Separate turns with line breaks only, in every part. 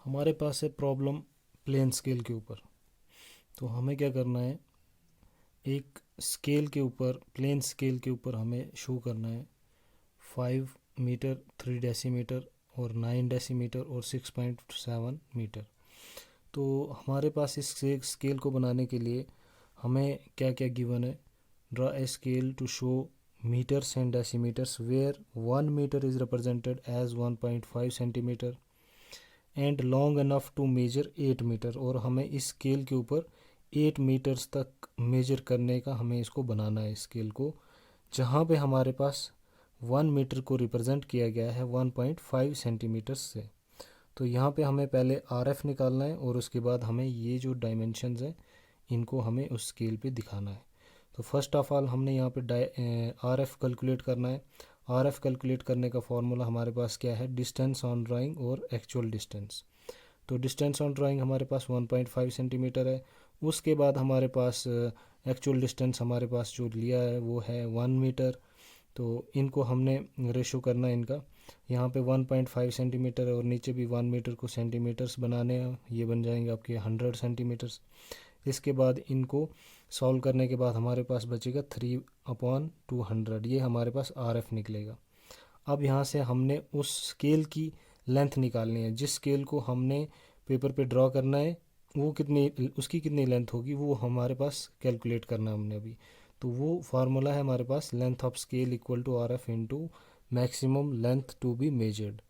हमारे पास है प्रॉब्लम प्लेन स्केल के ऊपर। तो हमें क्या करना है, एक स्केल के ऊपर, प्लेन स्केल के ऊपर हमें शो करना है 5 मीटर, 3 डेसीमीटर और 9 डेसीमीटर और 6.7 मीटर। तो हमारे पास इस स्केल को बनाने के लिए हमें क्या क्या गिवन है, draw a scale to show metres and decimetres where 1 metre is represented as 1.5 centimetre and long enough to measure 8 metre. और हमें इस स्केल के ऊपर 8 मीटर्स तक मेजर करने का हमें इसको बनाना है स्केल को, जहाँ पे हमारे पास 1 मीटर को रिप्रेजेंट किया गया है 1.5 सेंटीमीटर से। तो यहाँ पे हमें पहले आर एफ निकालना है और उसके बाद हमें ये जो डायमेंशंस हैं इनको हमें उस स्केल पे दिखाना है। तो फर्स्ट ऑफ ऑल हमने यहाँ पे आर एफ कैलकुलेट करना है। आर एफ कैलकुलेट करने का फॉर्मूला हमारे पास क्या है, डिस्टेंस ऑन ड्राइंग और एक्चुअल डिस्टेंस। तो डिस्टेंस ऑन ड्राइंग हमारे पास 1.5 सेंटीमीटर है। उसके बाद हमारे पास एक्चुअल डिस्टेंस हमारे पास जो लिया है वो है 1 मीटर। तो इनको हमने रेशो करना है इनका, यहाँ पे 1.5 सेंटीमीटर और नीचे भी 1 मीटर को सेंटीमीटर्स बनाने हैं, ये बन जाएंगे आपके 100 सेंटीमीटर्स। इसके बाद इनको सॉल्व करने के बाद हमारे पास बचेगा 3/200, ये हमारे पास आर एफ निकलेगा। अब यहाँ से हमने उस स्केल की लेंथ निकालनी है, जिस स्केल को हमने पेपर पे ड्रॉ करना है वो कितनी, उसकी कितनी लेंथ होगी वो हमारे पास कैलकुलेट करना है हमने अभी। तो वो फार्मूला है हमारे पास, length of scale equal to R F into maximum length to be measured.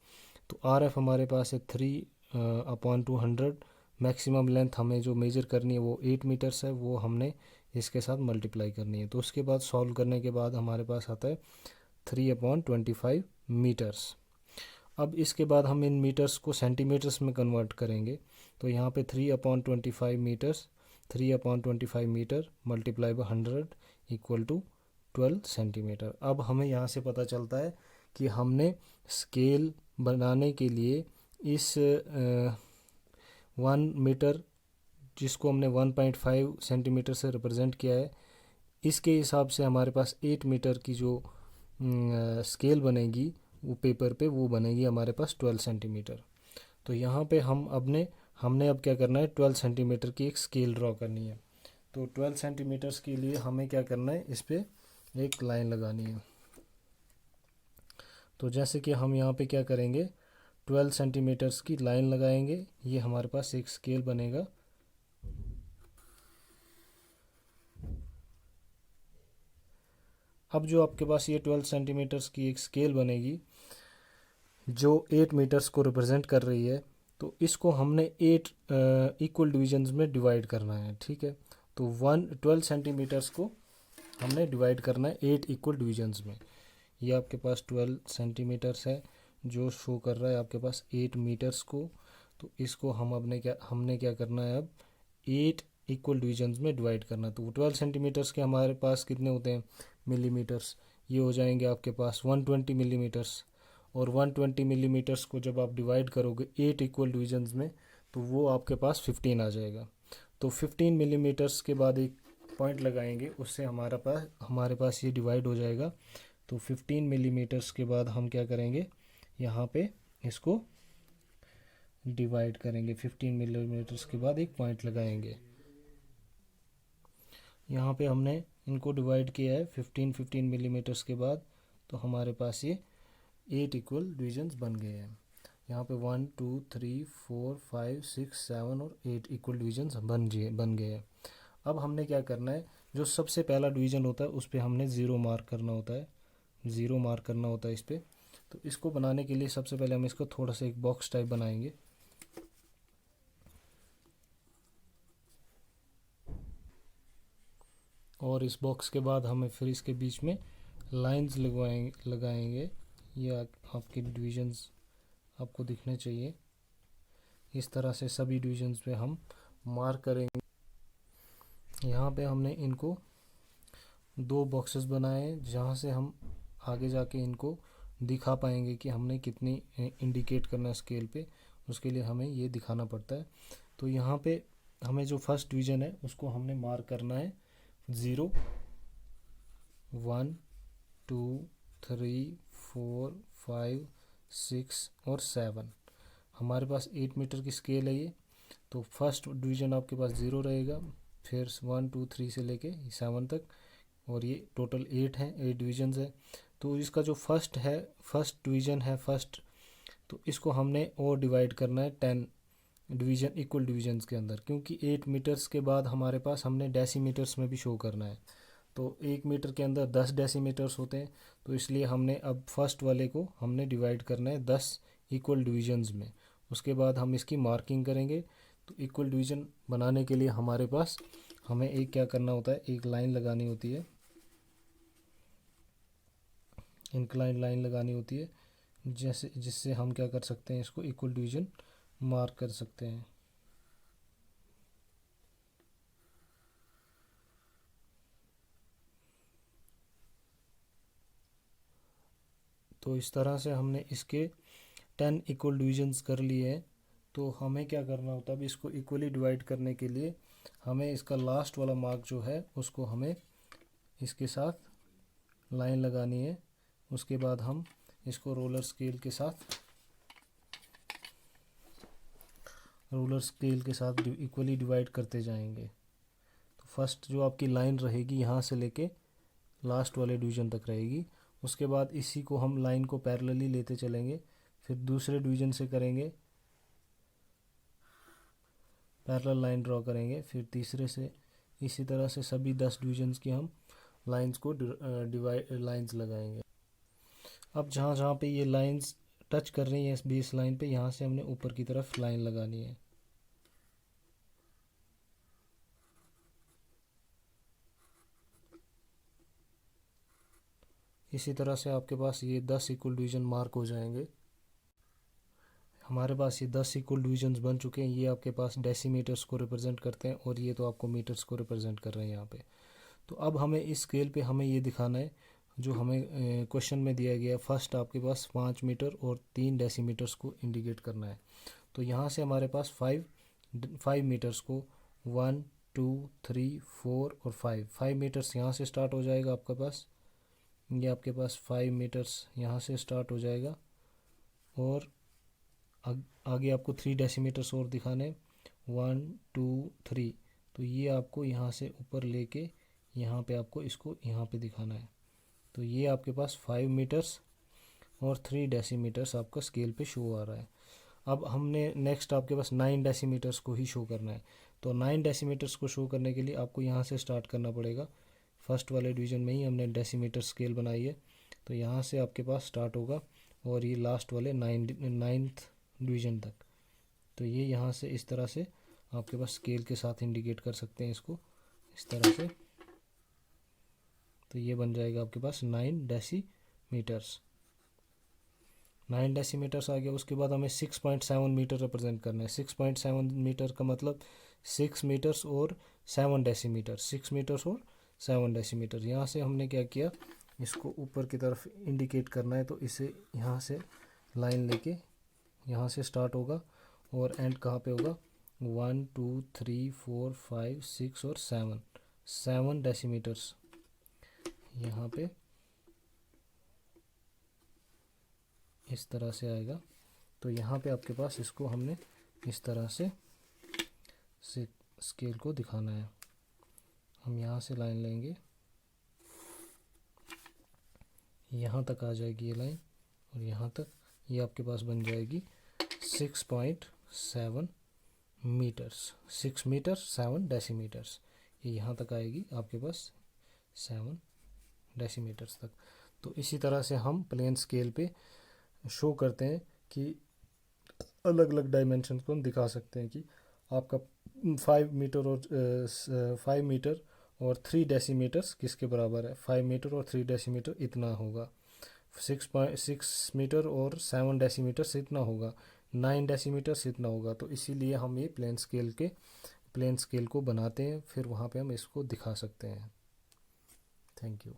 तो आर एफ हमारे पास है 3/200। मैक्सिमम लेंथ हमें जो मेजर करनी है वो 8 मीटर्स है, वो हमने इसके साथ मल्टीप्लाई करनी है। तो उसके बाद सॉल्व करने के बाद हमारे पास आता है 3/25 मीटर्स। अब इसके बाद हम इन मीटर्स को सेंटीमीटर्स में कन्वर्ट करेंगे। तो यहाँ पे 3/25 metres, 3/25 metre multiply by 100 equal to 12 centimetre. अब हमें यहाँ से पता चलता है कि हमने स्केल बनाने के लिए इस 1 मीटर, जिसको हमने 1.5 सेंटीमीटर से रिप्रेजेंट किया है, इसके हिसाब से हमारे पास 8 मीटर की जो स्केल बनेगी वो पेपर पे, वो बनेगी हमारे पास 12 सेंटीमीटर। तो यहाँ पे हमने अब क्या करना है, 12 सेंटीमीटर की एक स्केल ड्रॉ करनी है। तो 12 सेंटीमीटर्स के लिए हमें क्या करना है, इस पे एक लाइन लगानी है। तो जैसे कि हम यहाँ पे क्या करेंगे, 12 सेंटीमीटर्स की लाइन लगाएंगे, ये हमारे पास एक स्केल बनेगा। अब जो आपके पास ये 12 सेंटीमीटर्स की एक स्केल बनेगी जो 8 मीटर्स को रिप्रेजेंट कर रही है, तो इसको हमने 8 इक्वल डिविजन्स में डिवाइड करना है, ठीक है। तो 12 सेंटीमीटर्स को हमने डिवाइड करना है 8 इक्वल डिविजन्स में। ये आपके पास 12 सेंटीमीटर्स है जो शो कर रहा है आपके पास 8 मीटर्स को। तो इसको हमने क्या करना है, अब 8 इक्वल डिविजन्स में डिवाइड करना है। तो 12 सेंटीमीटर्स के हमारे पास कितने होते हैं मिलीमीटर्स, ये हो जाएंगे आपके पास 120 मिलीमीटर्स। और 120 मिलीमीटर्स को जब आप डिवाइड करोगे 8 इक्वल डिविजन्स में तो वो आपके पास 15 आ जाएगा। तो 15 मिलीमीटर्स के बाद एक पॉइंट लगाएंगे, उससे हमारे पास ये डिवाइड हो जाएगा। तो 15 मिलीमीटर्स के बाद हम क्या करेंगे, यहाँ पे इसको डिवाइड करेंगे। 15 मिलीमीटर्स के बाद एक पॉइंट लगाएंगे, यहाँ पे हमने इनको डिवाइड किया है 15 मिलीमीटर्स के बाद। तो हमारे पास ये 8 इक्वल डिविजन्स बन गए हैं। यहाँ पे 1 2 3 4 5 6 7 और 8 इक्वल डिविजन्स बन गए हैं। अब हमने क्या करना है, जो सबसे पहला डिवीजन होता है उस पर हमने ज़ीरो मार्क करना होता है, ज़ीरो मार्क करना होता है इस पर। तो इसको बनाने के लिए सबसे पहले हम इसको थोड़ा सा एक बॉक्स टाइप बनाएंगे। और इस बॉक्स के बाद हमें फिर इसके बीच में लाइंस लगाएंगे। ये आपके डिविजन्स आपको दिखने चाहिए, इस तरह से सभी डिविजन्स पे हम मार्क करेंगे। यहाँ पे हमने इनको 2 बॉक्सेस बनाए जहाँ से हम आगे जाके इनको दिखा पाएंगे कि हमने कितनी इंडिकेट करना है स्केल पे, उसके लिए हमें ये दिखाना पड़ता है। तो यहाँ पे हमें जो फर्स्ट डिवीजन है उसको हमने मार्क करना है 0 1 2 3 4 5 6 और 7। हमारे पास 8 मीटर की स्केल है ये, तो फर्स्ट डिवीज़न आपके पास 0 रहेगा, फिर 1 2 3 से लेके 7 तक, और ये टोटल 8 हैं, 8 डिवीजन्स है। तो इसका जो फर्स्ट है, फर्स्ट डिवीज़न है फर्स्ट, तो इसको हमने और डिवाइड करना है 10 डिवीज़न इक्वल डिवीजन्स के अंदर, क्योंकि 8 मीटर्स के बाद हमारे पास हमने डेसीमीटर्स में भी शो करना है। तो 1 मीटर के अंदर 10 डेसीमीटर्स होते हैं, तो इसलिए हमने अब फर्स्ट वाले को हमने डिवाइड करना है 10 इक्वल डिवीजन्स में। उसके बाद हम इसकी मार्किंग करेंगे। तो इक्वल डिवीज़न बनाने के लिए हमारे पास हमें एक क्या करना होता है, एक लाइन लगानी होती है, इंक्लाइन लाइन लगानी होती है, जैसे जिससे हम क्या कर सकते हैं, इसको इक्वल डिवीज़न मार्क कर सकते हैं। तो इस तरह से हमने इसके 10 इक्वल डिवीजन्स कर लिए हैं। तो हमें क्या करना होता है, अब इसको इक्वली डिवाइड करने के लिए हमें इसका लास्ट वाला मार्क जो है उसको हमें इसके साथ लाइन लगानी है। उसके बाद हम इसको रोलर स्केल के साथ इक्वली डिवाइड करते जाएंगे। तो फर्स्ट जो आपकी लाइन रहेगी यहाँ से लेके लास्ट वाले डिवीज़न तक रहेगी। उसके बाद इसी को हम लाइन को पैरेलली लेते चलेंगे, फिर दूसरे डिवीज़न से करेंगे, पैरेलल लाइन ड्रॉ करेंगे, फिर तीसरे से, इसी तरह से सभी 10 डिवीजन्स की हम लाइंस को डिवाइड लाइंस लगाएंगे। अब जहाँ जहाँ पे ये लाइंस टच कर रही हैं इस बेस लाइन पे, यहाँ से हमने ऊपर की तरफ लाइन लगानी है। इसी तरह से आपके पास ये 10 इक्वल डिवीज़न मार्क हो जाएंगे। हमारे पास ये 10 इक्वल डिवीजन्स बन चुके हैं। ये आपके पास डेसीमीटर्स को रिप्रेजेंट करते हैं और ये तो आपको मीटर्स को रिप्रेजेंट कर रहे हैं यहाँ पे। तो अब हमें इस स्केल पे हमें ये दिखाना है जो हमें क्वेश्चन में दिया गया है। फर्स्ट आपके पास 5 मीटर और 3 डेसीमीटर्स को इंडिकेट करना है। तो यहाँ से हमारे पास 5 मीटर्स को 1 2 3 4 और 5 मीटर्स यहाँ से स्टार्ट हो जाएगा आपके पास। ये आपके पास 5 मीटर्स यहाँ से स्टार्ट हो जाएगा, और आगे आपको 3 डेसीमीटर्स और दिखाने, 1 2 3। तो ये आपको यहाँ से ऊपर लेके यहाँ पे आपको इसको यहाँ पे दिखाना है। तो ये आपके पास 5 मीटर्स और 3 डेसीमीटर्स आपका स्केल पे शो आ रहा है। अब हमने नेक्स्ट आपके पास 9 डेसीमीटर्स को ही शो करना है। तो 9 डेसीमीटर्स को शो करने के लिए आपको यहाँ से स्टार्ट करना पड़ेगा। फर्स्ट वाले डिवीज़न में ही हमने डेसीमीटर स्केल बनाई है, तो यहाँ से आपके पास स्टार्ट होगा और ये लास्ट वाले 9th डिवीज़न तक। तो ये यहाँ से इस तरह से आपके पास स्केल के साथ इंडिकेट कर सकते हैं इसको, इस तरह से। तो ये बन जाएगा आपके पास 9 डेसीमीटर्स। 9 डेसीमीटर्स आ गया। उसके बाद हमें 6.7 मीटर रिप्रेजेंट करना है। 6.7 मीटर का मतलब 6 मीटर्स और 7 डेसीमीटर, 6 मीटर्स और 7 डेसीमीटर। यहाँ से हमने क्या किया, इसको ऊपर की तरफ इंडिकेट करना है। तो इसे यहाँ से लाइन लेके यहाँ से स्टार्ट होगा और एंड कहाँ पे होगा, 1 2 3 4 5 6 और 7 डेसीमीटर्स यहाँ पे इस तरह से आएगा। तो यहाँ पे आपके पास इसको हमने इस तरह से स्केल को दिखाना है। हम यहाँ से लाइन लेंगे, यहाँ तक आ जाएगी ये लाइन, और यहाँ तक ये आपके पास बन जाएगी 6.7 मीटर्स। 6 मीटर 7 डेसीमीटर्स, ये यहाँ तक आएगी आपके पास 7 डेसीमीटर्स तक। तो इसी तरह से हम प्लेन स्केल पे शो करते हैं कि अलग अलग डायमेंशन को हम दिखा सकते हैं कि आपका 5 मीटर और 3 डेसीमीटर्स किसके बराबर है। 5 मीटर और 3 डेसीमीटर इतना होगा, 6 मीटर और 7 डेसीमीटर से इतना होगा, 9 डेसीमीटर से इतना होगा। तो इसीलिए हम ये प्लेन स्केल को बनाते हैं, फिर वहाँ पे हम इसको दिखा सकते हैं। Thank you.